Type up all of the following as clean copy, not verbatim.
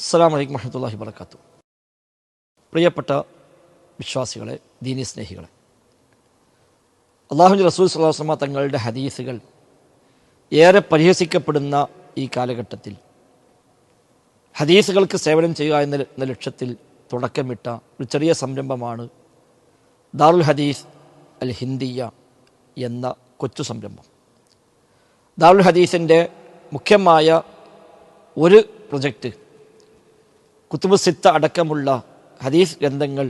അസ്സലാമു അലൈക്കും വറഹ്മത്തുള്ളാഹി വബറകാതുഹു. പ്രിയപ്പെട്ട വിശ്വാസികളെ, ദീനി സ്നേഹികളെ, അല്ലാഹുവിൻ്റെ റസൂൽ സ്വല്ലല്ലാഹു അലൈഹി വസല്ലം തങ്ങളുടെ ഹദീസുകൾ ഏറെ പരിഹസിക്കപ്പെടുന്ന ഈ കാലഘട്ടത്തിൽ ഹദീസുകൾക്ക് സേവനം ചെയ്യുക എന്ന ലക്ഷ്യത്തിൽ തുടക്കമിട്ട ഒരു ചെറിയ സംരംഭമാണ് ദാറുൽ ഹദീസ് അൽ ഹിന്ദിയ എന്ന കൊച്ചു സംരംഭം. ദാറുൽ ഹദീസിൻ്റെ മുഖ്യമായ ഒരു പ്രൊജക്റ്റ് കുത്തുബ് സിത്ത അടക്കമുള്ള ഹദീസ് ഗ്രന്ഥങ്ങൾ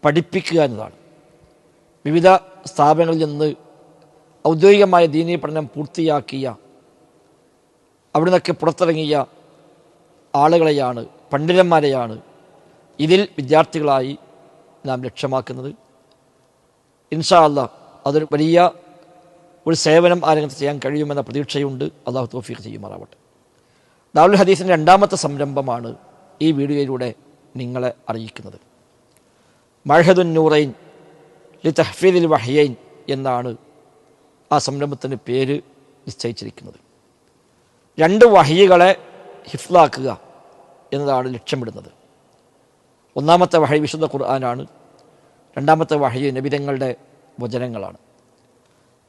പഠിപ്പിക്കുക എന്നതാണ്. വിവിധ സ്ഥാപനങ്ങളിൽ നിന്ന് ഔദ്യോഗികമായ ദീനീ പഠനം പൂർത്തിയാക്കിയ അവിടെ നിന്നൊക്കെ പുറത്തിറങ്ങിയ ആളുകളെയാണ്, പണ്ഡിതന്മാരെയാണ് ഇതിൽ വിദ്യാർത്ഥികളായി നാം ലക്ഷ്യമാക്കുന്നത്. ഇൻഷാ അല്ലാഹ് അതൊരു വലിയ ഒരു സേവനം ആ രംഗത്ത് ചെയ്യാൻ കഴിയുമെന്ന പ്രതീക്ഷയുണ്ട്. അള്ളാഹു തൗഫീഖ് ചെയ്യുമാറാവട്ടെ. ദാറുൽ ഹദീസിൻ്റെ രണ്ടാമത്തെ സംരംഭമാണ് ഈ വീഡിയോയിലൂടെ നിങ്ങളെ അറിയിക്കുന്നത്. മഅഹദുൻ നൂറൈൻ ലി തഹ്ഫീദിൽ വഹ്യൈൻ എന്നാണ് ആ സംരംഭത്തിന് പേര് നിശ്ചയിച്ചിരിക്കുന്നത്. രണ്ട് വഹ്യികളെ ഹിഫ്ലാക്കുക എന്നതാണ് ലക്ഷ്യമിടുന്നത്. ഒന്നാമത്തെ വഹി വിശുദ്ധ ഖുർആനാണ്. രണ്ടാമത്തെ വഹി നബിതങ്ങളുടെ വചനങ്ങളാണ്.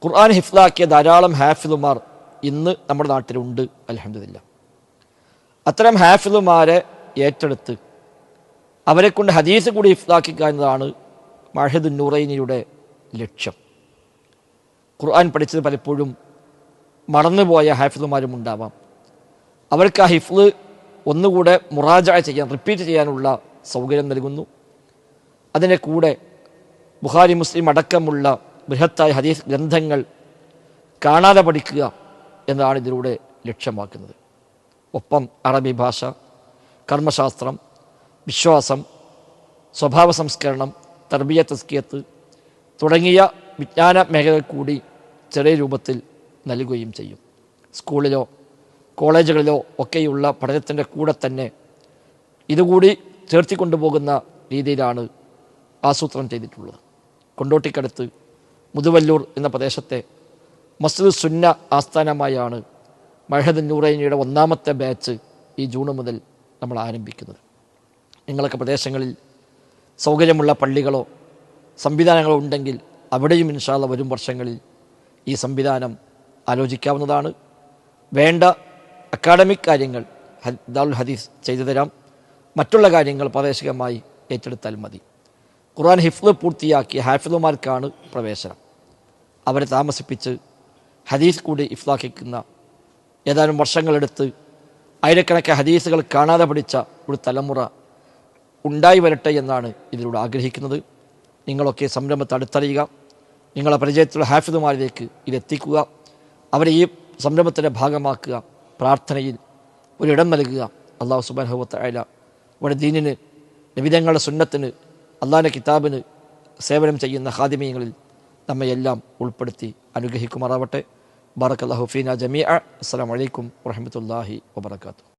ഖുർആൻ ഹിഫ്ലാക്കിയ ധാരാളം ഹാഫിളുമാർ ഇന്ന് നമ്മുടെ നാട്ടിലുണ്ട്, അൽഹംദുലില്ലാ. അത്തരം ഹാഫിളുമാരെ ഏറ്റെടുത്ത് അവരെക്കൊണ്ട് ഹദീസ് കൂടി ഹിഫ്ലാക്കുക എന്നതാണ് മഅഹദുൻ നൂറൈനിയുടെ ലക്ഷ്യം. ഖുർആൻ പഠിച്ചത് പലപ്പോഴും മറന്നുപോയ ഹാഫിളുമാരും ഉണ്ടാവാം. അവർക്ക് ആ ഹിഫ്ള് ഒന്നുകൂടെ മുറാജഅ ചെയ്യാൻ, റിപ്പീറ്റ് ചെയ്യാനുള്ള സൗകര്യം നൽകുന്നു. അതിൻ്റെ കൂടെ ബുഖാരി, മുസ്ലിം അടക്കമുള്ള ബൃഹത്തായ ഹദീസ് ഗ്രന്ഥങ്ങൾ കാണാതെ പഠിക്കുക എന്നതാണ് ഇതിലൂടെ ലക്ഷ്യമാക്കുന്നത്. ഒപ്പം അറബി ഭാഷ, കർമ്മശാസ്ത്രം, വിശ്വാസം, സ്വഭാവ സംസ്കരണം, തർബിയത്ത്, തസ്കിയത്ത് തുടങ്ങിയ വിജ്ഞാന മേഖലകൾ കൂടി ചെറിയ രൂപത്തിൽ നൽകുകയും ചെയ്യും. സ്കൂളിലോ കോളേജുകളിലോ ഒക്കെയുള്ള പഠനത്തിൻ്റെ കൂടെ തന്നെ ഇതുകൂടി ചേർത്തിക്കൊണ്ടുപോകുന്ന രീതിയിലാണ് ആസൂത്രണം ചെയ്തിട്ടുള്ളത്. കൊണ്ടോട്ടിക്കടുത്ത് മുതുവല്ലൂർ എന്ന പ്രദേശത്തെ മസ്ജിദ് സുന്ന ആസ്ഥാനമായാണ് മഅഹദുൻ നൂറൈനിയുടെ ഒന്നാമത്തെ ബാച്ച് ഈ ജൂൺ മുതൽ നമ്മൾ ആരംഭിക്കുന്നത്. നിങ്ങളൊക്കെ പ്രദേശങ്ങളിൽ സൗകര്യമുള്ള പള്ളികളോ സംവിധാനങ്ങളോ ഉണ്ടെങ്കിൽ അവിടെയും ഇൻഷാ അല്ലാഹ് വരും വർഷങ്ങളിൽ ഈ സംവിധാനം ആലോചിക്കാവുന്നതാണ്. വേണ്ട അക്കാഡമിക് കാര്യങ്ങൾ ദാറുൽ ഹദീസ് ചെയ്തു തരാം. മറ്റുള്ള കാര്യങ്ങൾ പ്രാദേശികമായി ഏറ്റെടുത്താൽ മതി. ഖുർആൻ ഹിഫ്ള് പൂർത്തിയാക്കിയ ഹാഫിളുമാർക്കാണ് പ്രവേശനം. അവരെ താമസിപ്പിച്ച് ഹദീസ് കൂടി ഹിഫ്ളാക്കിക്കുന്ന ഏതാനും വർഷങ്ങളെടുത്ത് ആയിരക്കണക്കിന് ഹദീസുകൾ കാണാതെ പഠിച്ച ഒരു തലമുറ ഉണ്ടായി വരട്ടെ എന്നാണ് ഇതിലൂടെ ആഗ്രഹിക്കുന്നത്. നിങ്ങളൊക്കെ സംരംഭത്തെ അടുത്തറിയുക, നിങ്ങളെ പരിചയത്തിലുള്ള ഹാഫിളുമാരിലേക്ക് ഇതെത്തിക്കുക, അവരെ ഈ സംരംഭത്തിൻ്റെ ഭാഗമാക്കുക, പ്രാർത്ഥനയിൽ ഒരിടം നൽകുക. അല്ലാഹു സുബ്ഹാനഹു വ തആല നമ്മുടെ ദീനിന്, നബിതങ്ങളുടെ സുന്നത്തിന്, അല്ലാഹുവിൻ്റെ കിതാബിന് സേവനം ചെയ്യുന്ന ഖാദിമീങ്ങളിൽ നമ്മയെല്ലാം ഉൾപ്പെടുത്തി അനുഗ്രഹിക്കുമാറാവട്ടെ. ബാറക്കല്ലാഹു ഫീനാ ജമീഅ. അസ്സലാമു അലൈക്കും വറഹ്മത്തുള്ളാഹി വബറകാതുഹു.